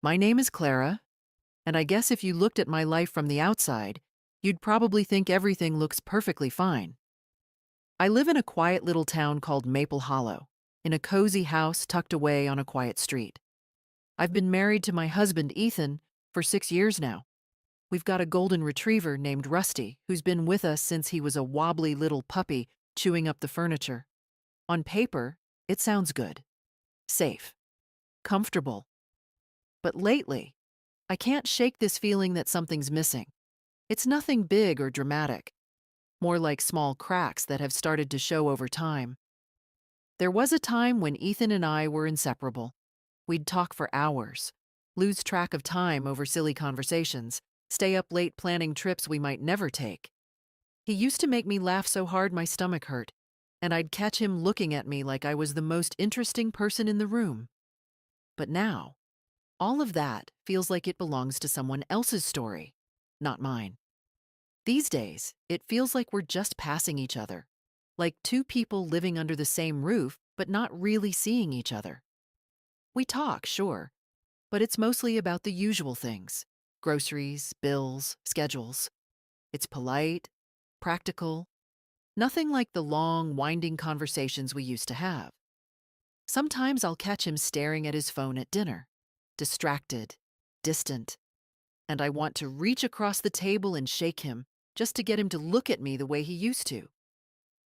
My name is Clara, and I guess if you looked at my life from the outside, you'd probably think everything looks perfectly fine. I live in a quiet little town called Maple Hollow, in a cozy house tucked away on a quiet street. I've been married to my husband, Ethan, for 6 years now. We've got a golden retriever named Rusty, who's been with us since he was a wobbly little puppy chewing up the furniture. On paper, it sounds good, safe, comfortable. But lately, I can't shake this feeling that something's missing. It's nothing big or dramatic, more like small cracks that have started to show over time. There was a time when Ethan and I were inseparable. We'd talk for hours, lose track of time over silly conversations, stay up late planning trips we might never take. He used to make me laugh so hard my stomach hurt, and I'd catch him looking at me like I was the most interesting person in the room. But now, all of that feels like it belongs to someone else's story, not mine. These days, it feels like we're just passing each other, like two people living under the same roof but not really seeing each other. We talk, sure, but it's mostly about the usual things: groceries, bills, schedules. It's polite, practical, nothing like the long, winding conversations we used to have. Sometimes I'll catch him staring at his phone at dinner, distracted, distant, and I want to reach across the table and shake him just to get him to look at me the way he used to.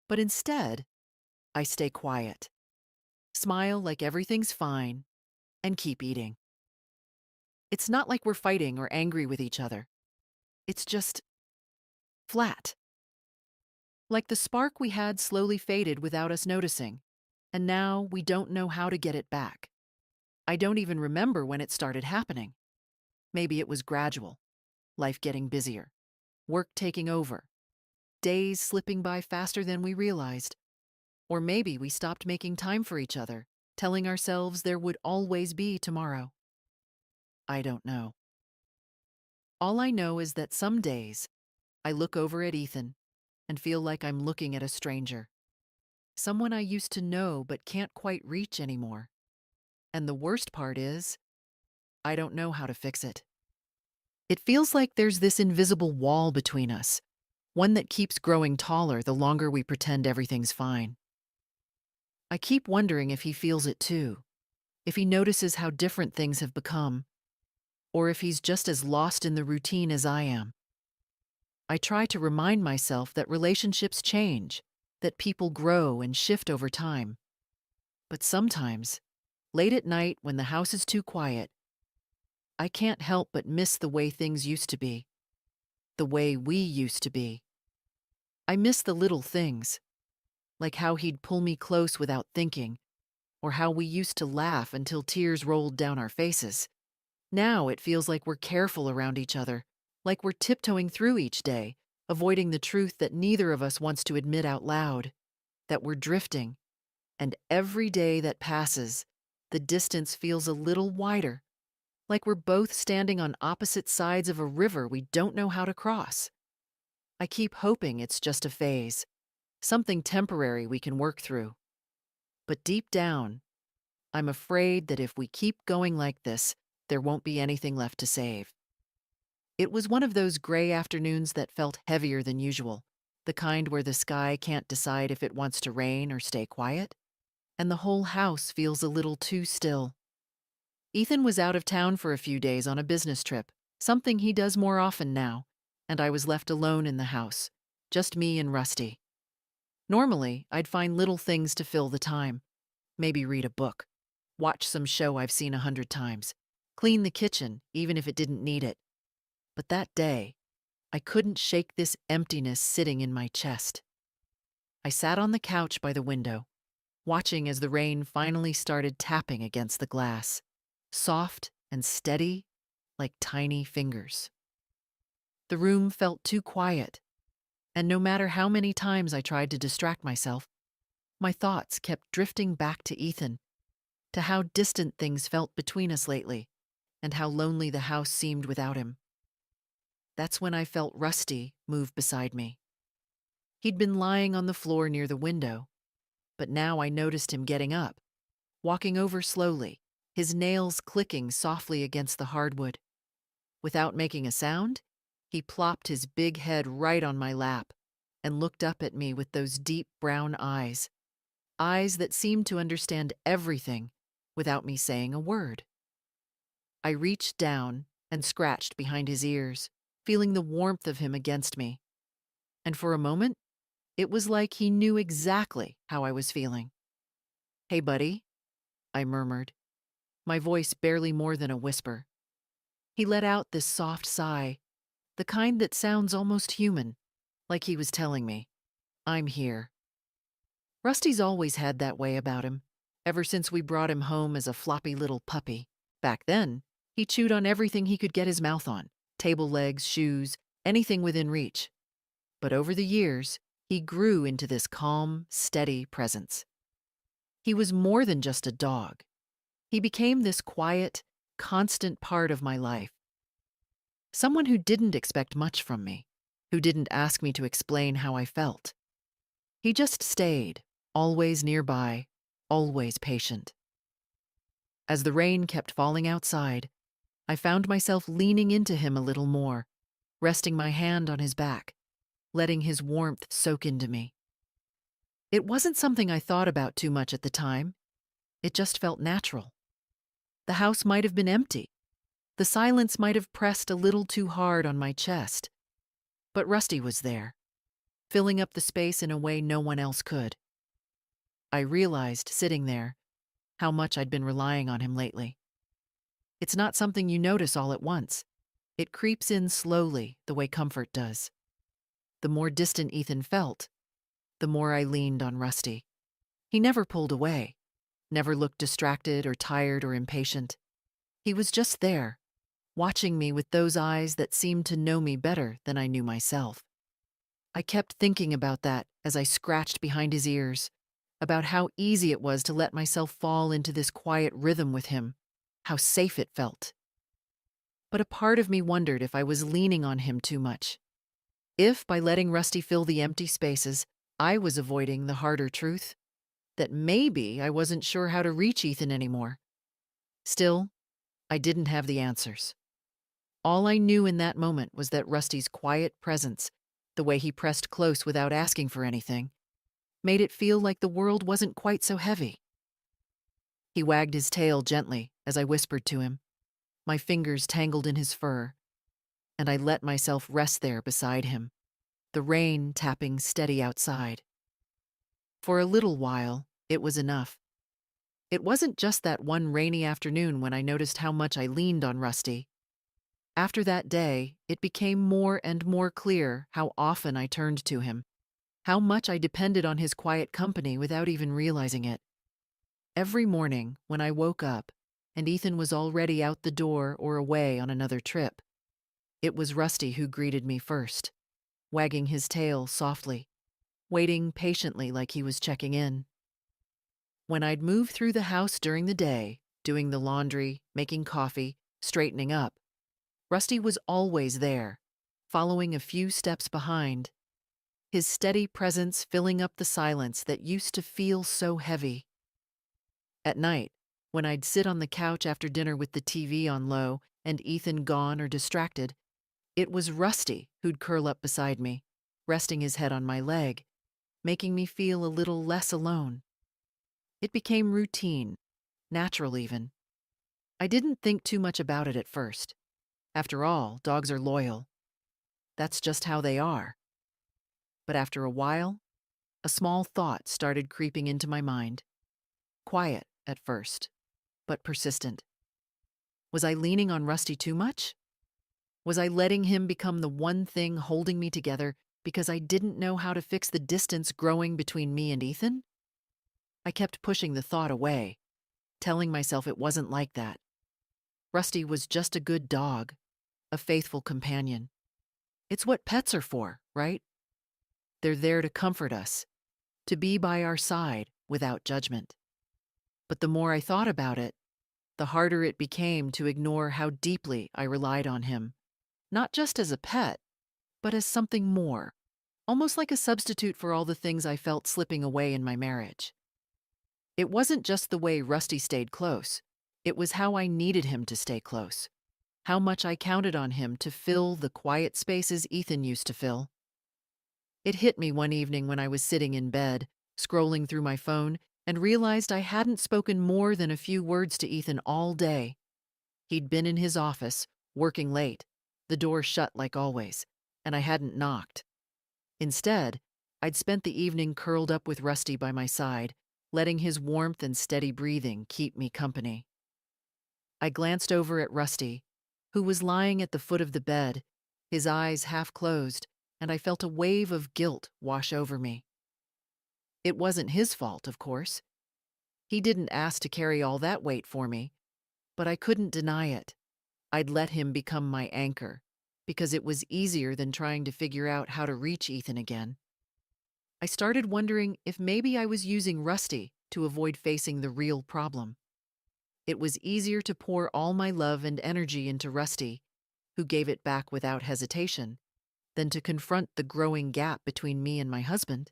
But instead, I stay quiet, smile like everything's fine, and keep eating. It's not like we're fighting or angry with each other. It's just flat. Like the spark we had slowly faded without us noticing, and now we don't know how to get it back. I don't even remember when it started happening. Maybe it was gradual, life getting busier, work taking over, days slipping by faster than we realized. Or maybe we stopped making time for each other, telling ourselves there would always be tomorrow. I don't know. All I know is that some days I look over at Ethan and feel like I'm looking at a stranger, someone I used to know but can't quite reach anymore. And the worst part is, I don't know how to fix it. It feels like there's this invisible wall between us, one that keeps growing taller the longer we pretend everything's fine. I keep wondering if he feels it too, if he notices how different things have become, or if he's just as lost in the routine as I am. I try to remind myself that relationships change, that people grow and shift over time. But sometimes, late at night when the house is too quiet, I can't help but miss the way things used to be, the way we used to be. I miss the little things, like how he'd pull me close without thinking, or how we used to laugh until tears rolled down our faces. Now it feels like we're careful around each other, like we're tiptoeing through each day, avoiding the truth that neither of us wants to admit out loud, that we're drifting. And every day that passes, the distance feels a little wider, like we're both standing on opposite sides of a river we don't know how to cross. I keep hoping it's just a phase, something temporary we can work through. But deep down, I'm afraid that if we keep going like this, there won't be anything left to save. It was one of those gray afternoons that felt heavier than usual, the kind where the sky can't decide if it wants to rain or stay quiet, and the whole house feels a little too still. Ethan was out of town for a few days on a business trip, something he does more often now, and I was left alone in the house, just me and Rusty. Normally, I'd find little things to fill the time. Maybe read a book, watch some show I've seen 100 times, clean the kitchen even if it didn't need it. But that day, I couldn't shake this emptiness sitting in my chest. I sat on the couch by the window, watching as the rain finally started tapping against the glass, soft and steady like tiny fingers. The room felt too quiet, and no matter how many times I tried to distract myself, my thoughts kept drifting back to Ethan, to how distant things felt between us lately, and how lonely the house seemed without him. That's when I felt Rusty move beside me. He'd been lying on the floor near the window, but now I noticed him getting up, walking over slowly, his nails clicking softly against the hardwood. Without making a sound, he plopped his big head right on my lap and looked up at me with those deep brown eyes, eyes that seemed to understand everything without me saying a word. I reached down and scratched behind his ears, feeling the warmth of him against me. And for a moment, it was like he knew exactly how I was feeling. "Hey, buddy," I murmured, my voice barely more than a whisper. He let out this soft sigh, the kind that sounds almost human, like he was telling me, "I'm here." Rusty's always had that way about him, ever since we brought him home as a floppy little puppy. Back then, he chewed on everything he could get his mouth on, table legs, shoes, anything within reach. But over the years, he grew into this calm, steady presence. He was more than just a dog. He became this quiet, constant part of my life. Someone who didn't expect much from me, who didn't ask me to explain how I felt. He just stayed, always nearby, always patient. As the rain kept falling outside, I found myself leaning into him a little more, resting my hand on his back, letting his warmth soak into me. It wasn't something I thought about too much at the time. It just felt natural. The house might have been empty. The silence might have pressed a little too hard on my chest. But Rusty was there, filling up the space in a way no one else could. I realized, sitting there, how much I'd been relying on him lately. It's not something you notice all at once. It creeps in slowly, the way comfort does. The more distant Ethan felt, the more I leaned on Rusty. He never pulled away, never looked distracted or tired or impatient. He was just there, watching me with those eyes that seemed to know me better than I knew myself. I kept thinking about that as I scratched behind his ears, about how easy it was to let myself fall into this quiet rhythm with him, how safe it felt. But a part of me wondered if I was leaning on him too much. If, by letting Rusty fill the empty spaces, I was avoiding the harder truth, that maybe I wasn't sure how to reach Ethan anymore. Still, I didn't have the answers. All I knew in that moment was that Rusty's quiet presence, the way he pressed close without asking for anything, made it feel like the world wasn't quite so heavy. He wagged his tail gently as I whispered to him, my fingers tangled in his fur, and I let myself rest there beside him, the rain tapping steady outside. For a little while, it was enough. It wasn't just that one rainy afternoon when I noticed how much I leaned on Rusty. After that day, it became more and more clear how often I turned to him, how much I depended on his quiet company without even realizing it. Every morning, when I woke up, and Ethan was already out the door or away on another trip, it was Rusty who greeted me first, wagging his tail softly, waiting patiently like he was checking in. When I'd move through the house during the day, doing the laundry, making coffee, straightening up, Rusty was always there, following a few steps behind, his steady presence filling up the silence that used to feel so heavy. At night, when I'd sit on the couch after dinner with the TV on low and Ethan gone or distracted, it was Rusty who'd curl up beside me, resting his head on my leg, making me feel a little less alone. It became routine, natural even. I didn't think too much about it at first. After all, dogs are loyal. That's just how they are. But after a while, a small thought started creeping into my mind. Quiet at first, but persistent. Was I leaning on Rusty too much? Was I letting him become the one thing holding me together because I didn't know how to fix the distance growing between me and Ethan? I kept pushing the thought away, telling myself it wasn't like that. Rusty was just a good dog, a faithful companion. It's what pets are for, right? They're there to comfort us, to be by our side without judgment. But the more I thought about it, the harder it became to ignore how deeply I relied on him, not just as a pet, but as something more, almost like a substitute for all the things I felt slipping away in my marriage. It wasn't just the way Rusty stayed close. It was how I needed him to stay close, how much I counted on him to fill the quiet spaces Ethan used to fill. It hit me one evening when I was sitting in bed, scrolling through my phone, and realized I hadn't spoken more than a few words to Ethan all day. He'd been in his office, working late, the door shut like always, and I hadn't knocked. Instead, I'd spent the evening curled up with Rusty by my side, letting his warmth and steady breathing keep me company. I glanced over at Rusty, who was lying at the foot of the bed, his eyes half closed, and I felt a wave of guilt wash over me. It wasn't his fault, of course. He didn't ask to carry all that weight for me, but I couldn't deny it. I'd let him become my anchor, because it was easier than trying to figure out how to reach Ethan again. I started wondering if maybe I was using Rusty to avoid facing the real problem. It was easier to pour all my love and energy into Rusty, who gave it back without hesitation, than to confront the growing gap between me and my husband.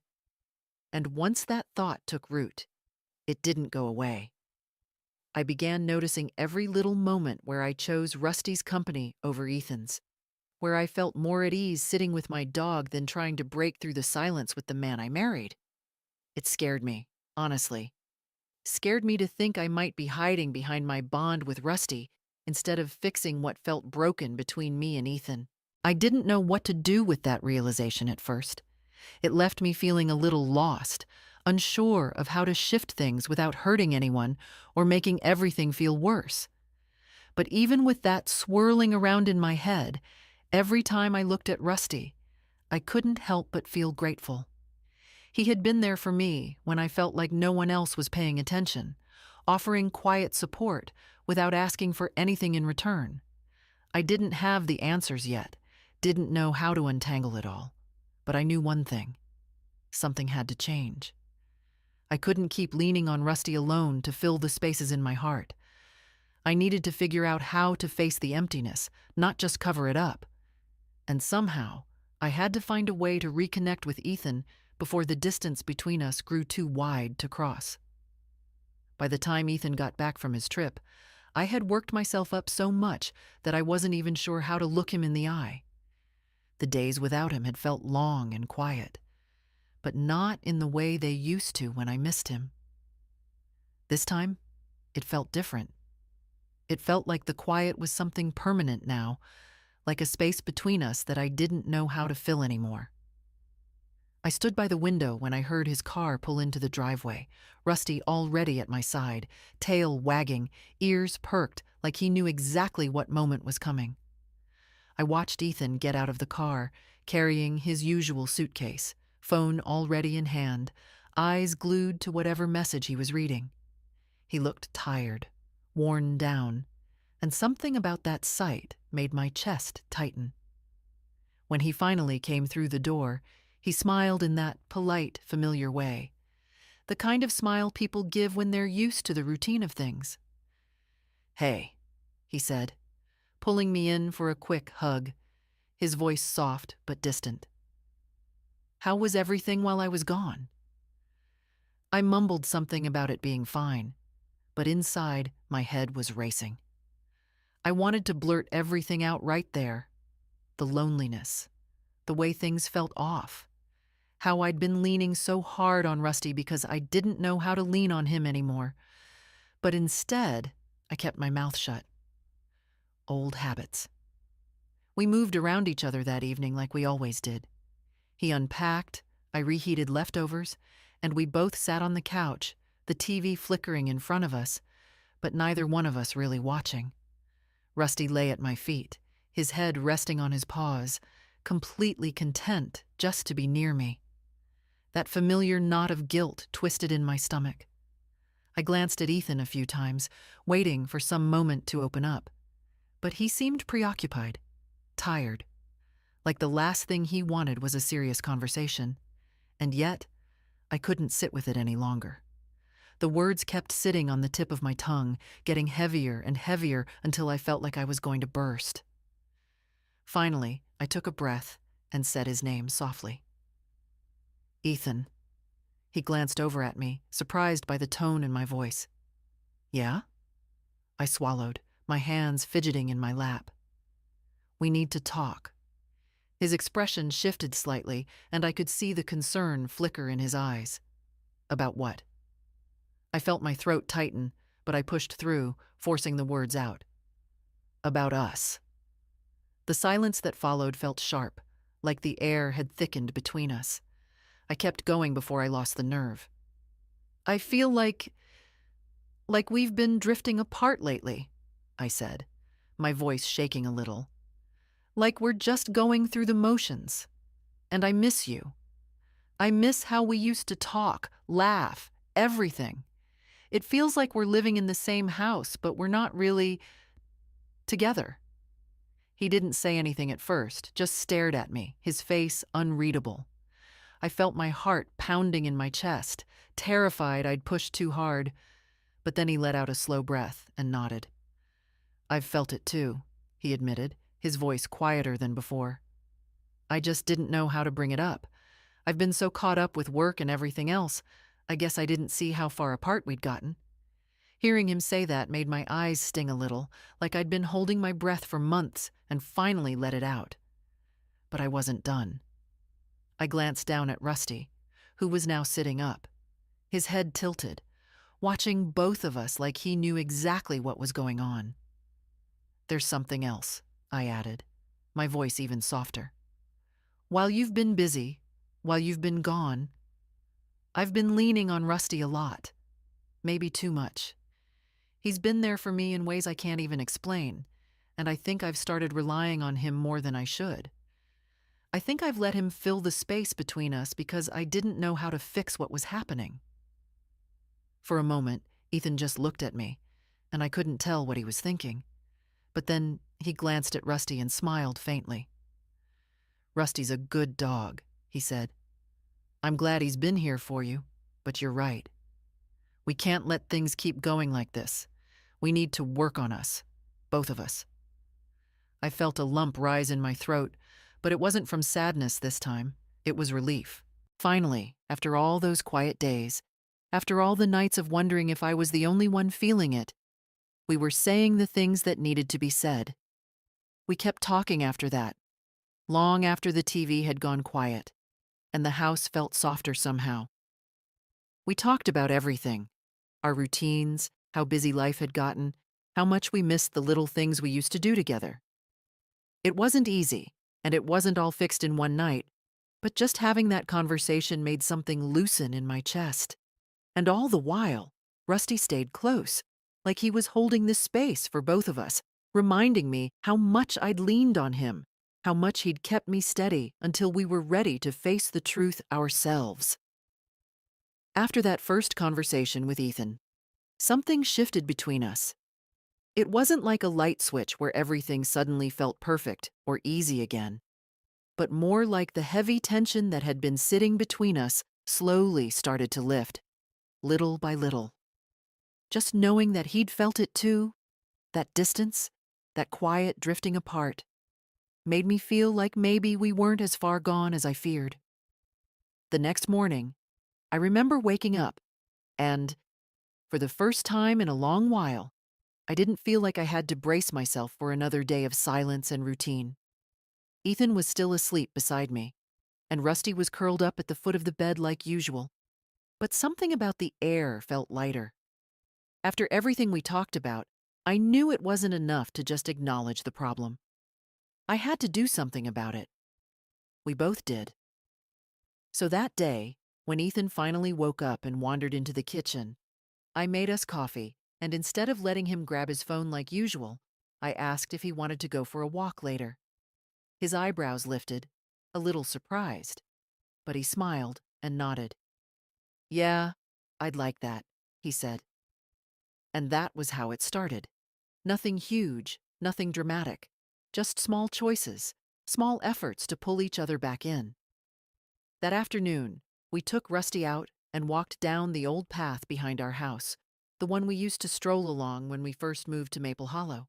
And once that thought took root, it didn't go away. I began noticing every little moment where I chose Rusty's company over Ethan's, where I felt more at ease sitting with my dog than trying to break through the silence with the man I married. It scared me, honestly. Scared me to think I might be hiding behind my bond with Rusty instead of fixing what felt broken between me and Ethan. I didn't know what to do with that realization at first. It left me feeling a little lost, unsure of how to shift things without hurting anyone or making everything feel worse. But even with that swirling around in my head, every time I looked at Rusty, I couldn't help but feel grateful. He had been there for me when I felt like no one else was paying attention, offering quiet support without asking for anything in return. I didn't have the answers yet, didn't know how to untangle it all, but I knew one thing. Something had to change. I couldn't keep leaning on Rusty alone to fill the spaces in my heart. I needed to figure out how to face the emptiness, not just cover it up. And somehow, I had to find a way to reconnect with Ethan before the distance between us grew too wide to cross. By the time Ethan got back from his trip, I had worked myself up so much that I wasn't even sure how to look him in the eye. The days without him had felt long and quiet, but not in the way they used to when I missed him. This time, it felt different. It felt like the quiet was something permanent now, like a space between us that I didn't know how to fill anymore. I stood by the window when I heard his car pull into the driveway, Rusty already at my side, tail wagging, ears perked like he knew exactly what moment was coming. I watched Ethan get out of the car, carrying his usual suitcase, phone already in hand, eyes glued to whatever message he was reading. He looked tired, worn down, and something about that sight made my chest tighten. When he finally came through the door, he smiled in that polite, familiar way, the kind of smile people give when they're used to the routine of things. "Hey," he said, pulling me in for a quick hug, his voice soft but distant. "How was everything while I was gone?" I mumbled something about it being fine, but inside my head was racing. I wanted to blurt everything out right there. The loneliness, the way things felt off, how I'd been leaning so hard on Rusty because I didn't know how to lean on him anymore. But instead, I kept my mouth shut. Old habits. We moved around each other that evening like we always did. He unpacked, I reheated leftovers, and we both sat on the couch, the TV flickering in front of us, but neither one of us really watching. Rusty lay at my feet, his head resting on his paws, completely content just to be near me. That familiar knot of guilt twisted in my stomach. I glanced at Ethan a few times, waiting for some moment to open up. But he seemed preoccupied, tired, like the last thing he wanted was a serious conversation. And yet, I couldn't sit with it any longer. The words kept sitting on the tip of my tongue, getting heavier and heavier until I felt like I was going to burst. Finally, I took a breath and said his name softly. "Ethan." He glanced over at me, surprised by the tone in my voice. "Yeah?" I swallowed, my hands fidgeting in my lap. We need to talk. His expression shifted slightly, and I could see the concern flicker in his eyes. About what? I felt my throat tighten, but I pushed through, forcing the words out. About us. The silence that followed felt sharp, like the air had thickened between us. I kept going before I lost the nerve. I feel like we've been drifting apart lately, I said, my voice shaking a little. Like we're just going through the motions. And I miss you. I miss how we used to talk, laugh, everything. It feels like we're living in the same house, but we're not really together. He didn't say anything at first, just stared at me, his face unreadable. I felt my heart pounding in my chest, terrified I'd pushed too hard, but then he let out a slow breath and nodded. I've felt it too, he admitted, his voice quieter than before. I just didn't know how to bring it up. I've been so caught up with work and everything else, I guess I didn't see how far apart we'd gotten. Hearing him say that made my eyes sting a little, like I'd been holding my breath for months and finally let it out. But I wasn't done. I glanced down at Rusty, who was now sitting up, his head tilted, watching both of us like he knew exactly what was going on. There's something else, I added, my voice even softer. While you've been busy, while you've been gone, I've been leaning on Rusty a lot, maybe too much. He's been there for me in ways I can't even explain, and I think I've started relying on him more than I should. I think I've let him fill the space between us because I didn't know how to fix what was happening. For a moment, Ethan just looked at me, and I couldn't tell what he was thinking. But then he glanced at Rusty and smiled faintly. Rusty's a good dog, he said. I'm glad he's been here for you, but you're right. We can't let things keep going like this. We need to work on us, both of us. I felt a lump rise in my throat, but it wasn't from sadness this time. It was relief. Finally, after all those quiet days, after all the nights of wondering if I was the only one feeling it, we were saying the things that needed to be said. We kept talking after that, long after the TV had gone quiet, and the house felt softer somehow. We talked about everything, our routines, how busy life had gotten, how much we missed the little things we used to do together. It wasn't easy, and it wasn't all fixed in one night, but just having that conversation made something loosen in my chest. And all the while, Rusty stayed close, like he was holding this space for both of us, reminding me how much I'd leaned on him, how much he'd kept me steady until we were ready to face the truth ourselves. After that first conversation with Ethan, something shifted between us. It wasn't like a light switch where everything suddenly felt perfect or easy again, but more like the heavy tension that had been sitting between us slowly started to lift, little by little. Just knowing that he'd felt it too, that distance, that quiet drifting apart, made me feel like maybe we weren't as far gone as I feared. The next morning, I remember waking up, and, for the first time in a long while, I didn't feel like I had to brace myself for another day of silence and routine. Ethan was still asleep beside me, and Rusty was curled up at the foot of the bed like usual. But something about the air felt lighter. After everything we talked about, I knew it wasn't enough to just acknowledge the problem. I had to do something about it. We both did. So that day, when Ethan finally woke up and wandered into the kitchen, I made us coffee, and instead of letting him grab his phone like usual, I asked if he wanted to go for a walk later. His eyebrows lifted, a little surprised, but he smiled and nodded. Yeah, I'd like that, he said. And that was how it started. Nothing huge, nothing dramatic, just small choices, small efforts to pull each other back in. That afternoon, we took Rusty out and walked down the old path behind our house, the one we used to stroll along when we first moved to Maple Hollow.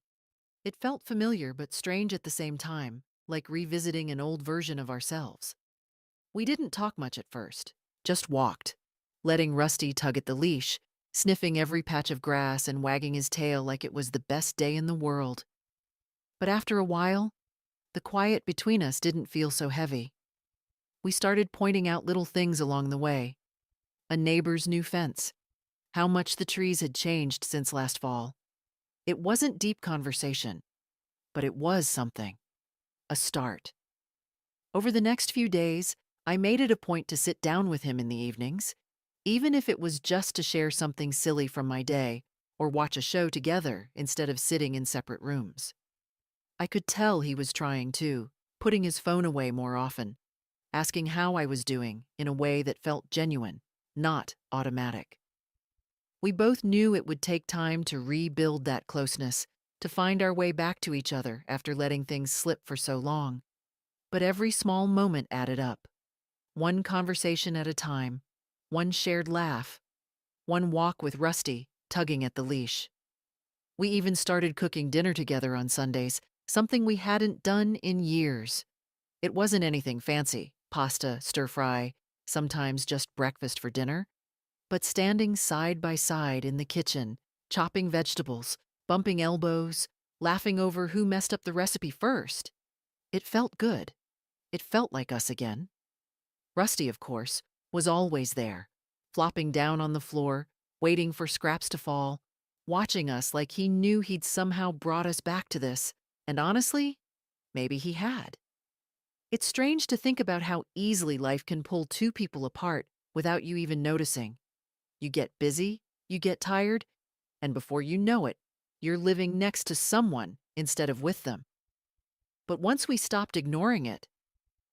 It felt familiar but strange at the same time, like revisiting an old version of ourselves. We didn't talk much at first, just walked, letting Rusty tug at the leash sniffing every patch of grass and wagging his tail like it was the best day in the world. But after a while, the quiet between us didn't feel so heavy. We started pointing out little things along the way: a neighbor's new fence, how much the trees had changed since last fall. It wasn't deep conversation, but it was something, a start. Over the next few days, I made it a point to sit down with him in the evenings, even if it was just to share something silly from my day or watch a show together instead of sitting in separate rooms. I could tell he was trying too, putting his phone away more often, asking how I was doing in a way that felt genuine, not automatic. We both knew it would take time to rebuild that closeness, to find our way back to each other after letting things slip for so long. But every small moment added up. One conversation at a time, one shared laugh, one walk with Rusty, tugging at the leash. We even started cooking dinner together on Sundays, something we hadn't done in years. It wasn't anything fancy, pasta, stir-fry, sometimes just breakfast for dinner, but standing side by side in the kitchen, chopping vegetables, bumping elbows, laughing over who messed up the recipe first. It felt good. It felt like us again. Rusty, of course, was always there, flopping down on the floor, waiting for scraps to fall, watching us like he knew he'd somehow brought us back to this, and honestly, maybe he had. It's strange to think about how easily life can pull two people apart without you even noticing. You get busy, you get tired, and before you know it, you're living next to someone instead of with them. But once we stopped ignoring it,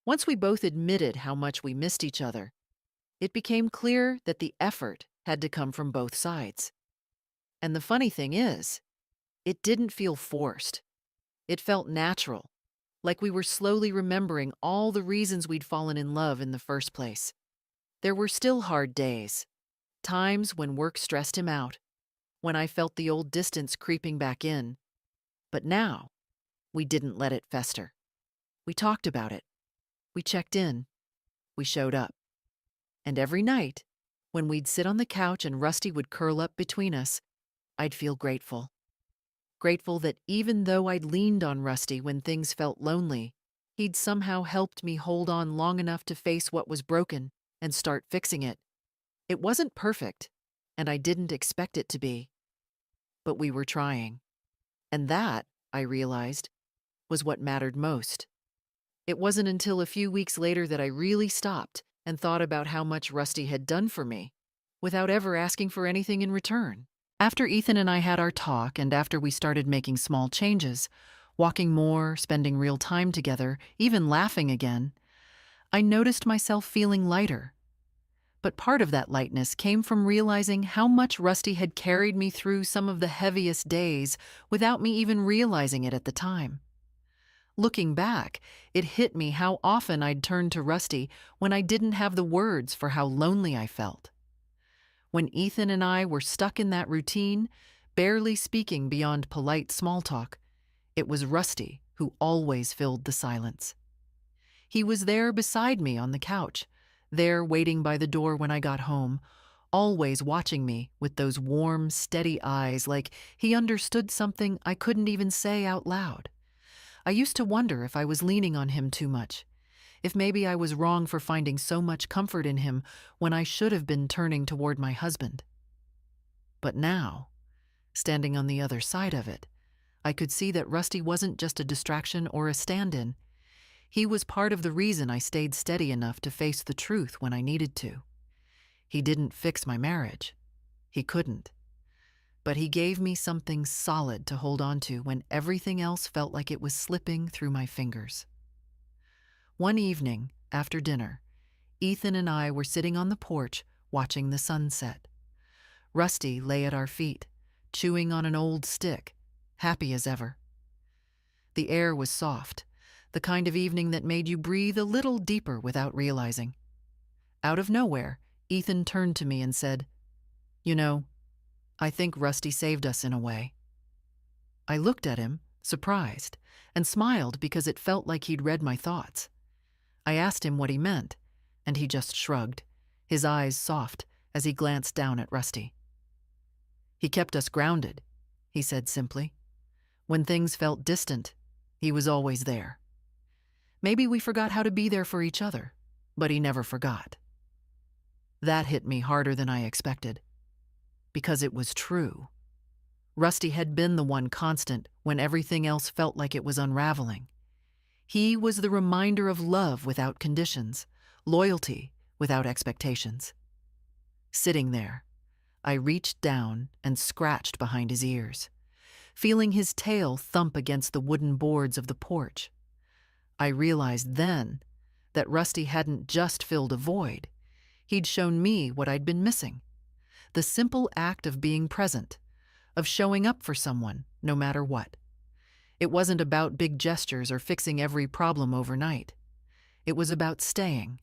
once we both admitted how much we missed each other, it became clear that the effort had to come from both sides. And the funny thing is, it didn't feel forced. It felt natural, like we were slowly remembering all the reasons we'd fallen in love in the first place. There were still hard days, times when work stressed him out, when I felt the old distance creeping back in. But now, we didn't let it fester. We talked about it. We checked in. We showed up. And every night, when we'd sit on the couch and Rusty would curl up between us, I'd feel grateful. Grateful that even though I'd leaned on Rusty when things felt lonely, he'd somehow helped me hold on long enough to face what was broken and start fixing it. It wasn't perfect, and I didn't expect it to be. But we were trying. And that, I realized, was what mattered most. It wasn't until a few weeks later that I really stopped and thought about how much Rusty had done for me, without ever asking for anything in return. After Ethan and I had our talk, and after we started making small changes, walking more, spending real time together, even laughing again, I noticed myself feeling lighter. But part of that lightness came from realizing how much Rusty had carried me through some of the heaviest days without me even realizing it at the time. Looking back, it hit me how often I'd turned to Rusty when I didn't have the words for how lonely I felt. When Ethan and I were stuck in that routine, barely speaking beyond polite small talk, it was Rusty who always filled the silence. He was there beside me on the couch, there waiting by the door when I got home, always watching me with those warm, steady eyes like he understood something I couldn't even say out loud. I used to wonder if I was leaning on him too much, if maybe I was wrong for finding so much comfort in him when I should have been turning toward my husband. But now, standing on the other side of it, I could see that Rusty wasn't just a distraction or a stand-in. He was part of the reason I stayed steady enough to face the truth when I needed to. He didn't fix my marriage. He couldn't. But he gave me something solid to hold on to when everything else felt like it was slipping through my fingers. One evening, after dinner, Ethan and I were sitting on the porch watching the sunset. Rusty lay at our feet, chewing on an old stick, happy as ever. The air was soft, the kind of evening that made you breathe a little deeper without realizing. Out of nowhere, Ethan turned to me and said, "You know, I think Rusty saved us in a way." I looked at him, surprised, and smiled because it felt like he'd read my thoughts. I asked him what he meant, and he just shrugged, his eyes soft as he glanced down at Rusty. He kept us grounded, he said simply. When things felt distant, he was always there. Maybe we forgot how to be there for each other, but he never forgot. That hit me harder than I expected, because it was true. Rusty had been the one constant when everything else felt like it was unraveling. He was the reminder of love without conditions, loyalty without expectations. Sitting there, I reached down and scratched behind his ears, feeling his tail thump against the wooden boards of the porch. I realized then that Rusty hadn't just filled a void. He'd shown me what I'd been missing. The simple act of being present, of showing up for someone, no matter what. It wasn't about big gestures or fixing every problem overnight. It was about staying,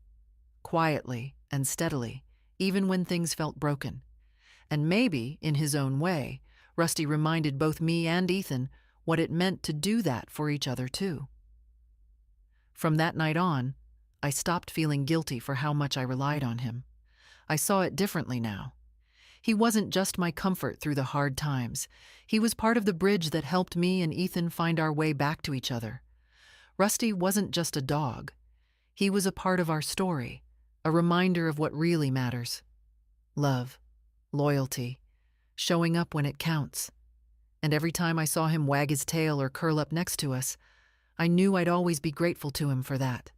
quietly and steadily, even when things felt broken. And maybe, in his own way, Rusty reminded both me and Ethan what it meant to do that for each other too. From that night on, I stopped feeling guilty for how much I relied on him. I saw it differently now. He wasn't just my comfort through the hard times. He was part of the bridge that helped me and Ethan find our way back to each other. Rusty wasn't just a dog. He was a part of our story, a reminder of what really matters. Love, loyalty, showing up when it counts. And every time I saw him wag his tail or curl up next to us, I knew I'd always be grateful to him for that.